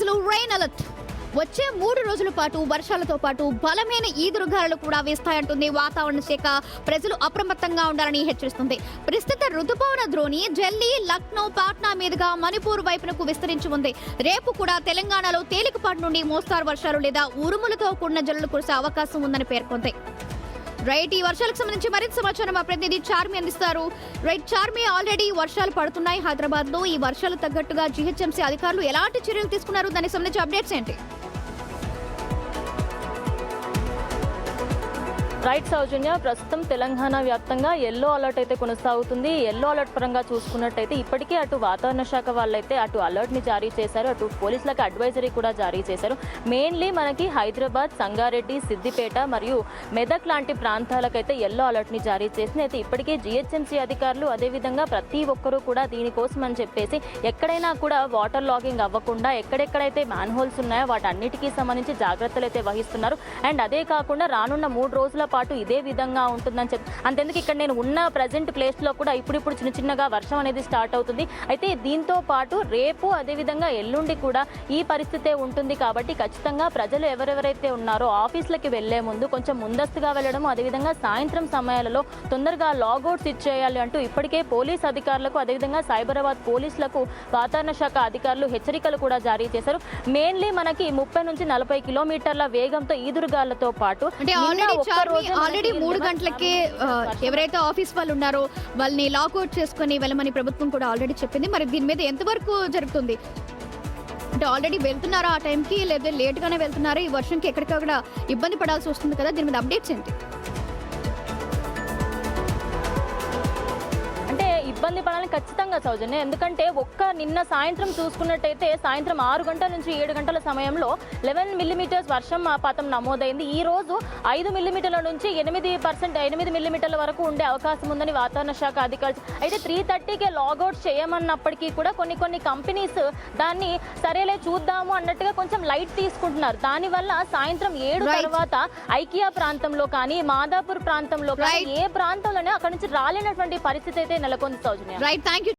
రోజులు rain alert. వచ్చే 3 రోజుల పాటు వర్షాలతో పాటు బలమైన ఈదురుగాలులు కూడా వేస్తాయంటుంది వాతావరణ శాఖ. ప్రజలు అప్రమత్తంగా ఉండాలని హెచ్చరిస్తుంది. ప్రస్తుత రుతుపవన ద్రోణి ఢిల్లీ, లక్నో, పాట్నా మీదుగా మణిపూర్ వైపునకు విస్తరించి ఉంది. రేపు కూడా తెలంగాణలో తేలికపాటి నుండి మోస్తారు వర్షాలు లేదా ఉరుములతో కూడిన జల్లులు కురిసే అవకాశం ఉందని పేర్కొంది. రైట్, ఈ వర్షాలకు సంబంధించి మరింత సమాచారం మా ప్రతినిధి చార్మి అందిస్తారు. రైట్ చార్మి, ఆల్రెడీ వర్షాలు పడుతున్నాయి హైదరాబాద్ లో. ఈ వర్షాలు తగ్గట్టుగా జీహెచ్ఎంసీ అధికారులు ఎలాంటి చర్యలు తీసుకున్నారు, దానికి సంబంధించి అప్డేట్స్ ఏంటి? రైట్ సౌజన్య, ప్రస్తుతం తెలంగాణ వ్యాప్తంగా ఎల్లో అలర్ట్ అయితే కొనసాగుతుంది. ఎల్లో అలర్ట్ పరంగా చూసుకున్నట్టయితే ఇప్పటికే అటు వాతావరణ శాఖ వాళ్ళైతే అటు అలర్ట్ని జారీ చేశారు, అటు పోలీసులకు అడ్వైజరీ కూడా జారీ చేశారు. మెయిన్లీ మనకి హైదరాబాద్, సంగారెడ్డి, సిద్దిపేట మరియు మెదక్ లాంటి ప్రాంతాలకైతే ఎల్లో అలర్ట్ని జారీ చేసింది. అయితే ఇప్పటికే జిహెచ్ఎంసీ అధికారులు అదేవిధంగా ప్రతి ఒక్కరూ కూడా దీనికోసం అని చెప్పేసి ఎక్కడైనా కూడా వాటర్ లాగింగ్ అవ్వకుండా ఎక్కడెక్కడైతే మ్యాన్ హోల్స్ ఉన్నాయో వాటన్నిటికీ సంబంధించి జాగ్రత్తలు అయితే వహిస్తున్నారు. అండ్ అదే కాకుండా రానున్న 3 రోజుల పాటు ఇదే విధంగా ఉంటుందని చెప్పి అంతెందుకు ఇక్కడ నేను ఉన్న ప్రజెంట్ ప్లేస్లో కూడా ఇప్పుడు చిన్నగా వర్షం అనేది స్టార్ట్ అవుతుంది. అయితే దీంతో పాటు రేపు అదేవిధంగా ఎల్లుండి కూడా ఈ పరిస్థితే ఉంటుంది. కాబట్టి ఖచ్చితంగా ప్రజలు ఎవరెవరైతే ఉన్నారో ఆఫీసులకి వెళ్లే ముందు కొంచెం ముందస్తుగా వెళ్ళడం, అదేవిధంగా సాయంత్రం సమయాలలో తొందరగా లాగౌట్స్ ఇచ్చేయాలి అంటూ ఇప్పటికే పోలీస్ అధికారులకు అదేవిధంగా సైబరాబాద్ పోలీసులకు వాతావరణ శాఖ అధికారులు హెచ్చరికలు కూడా జారీ చేశారు. మెయిన్లీ మనకి 30 నుంచి 40 కిలోమీటర్ల వేగంతో ఈదురుగాలతో పాటు ఆల్రెడీ 3 గంటలకే ఎవరైతే ఆఫీస్ వాళ్ళు ఉన్నారో వాళ్ళని లాకౌట్ చేసుకుని వెళ్ళమని ప్రభుత్వం కూడా ఆల్రెడీ చెప్పింది. మరి దీని మీద ఎంతవరకు జరుగుతుంది? అంటే ఆల్రెడీ వెళ్తున్నారా ఆ టైంకి, లేదా లేట్గానే వెళ్తున్నారా? ఈ వర్షంకి ఎక్కడికక్కడ ఇబ్బంది పడాల్సి వస్తుంది కదా, దీని మీద అప్డేట్స్ ఏంటి? ఇబ్బంది పడాలని ఖచ్చితంగా సౌజన్య, ఎందుకంటే నిన్న సాయంత్రం చూసుకున్నట్టయితే సాయంత్రం 6 గంటల నుంచి 7 గంటల సమయంలో 11 మిల్లీమీటర్స్ వర్షపాతం నమోదైంది. ఈ రోజు 5 మిల్లీమీటర్ల నుంచి 8 మిల్లీమీటర్ల వరకు ఉండే అవకాశం ఉందని వాతావరణ శాఖ అధికారులు అయితే 3:30కే లాగౌట్ చేయమన్నప్పటికీ కూడా కొన్ని కంపెనీస్ దాన్ని సరేలే చూద్దాము అన్నట్టుగా కొంచెం లైట్ తీసుకుంటున్నారు. దానివల్ల సాయంత్రం 7 తర్వాత ఐకియా ప్రాంతంలో కానీ మాదాపూర్ ప్రాంతంలో కానీ ఏ ప్రాంతంలోనే అక్కడ నుంచి రాలేనటువంటి పరిస్థితి అయితే నెలకొంది. Right, thank you.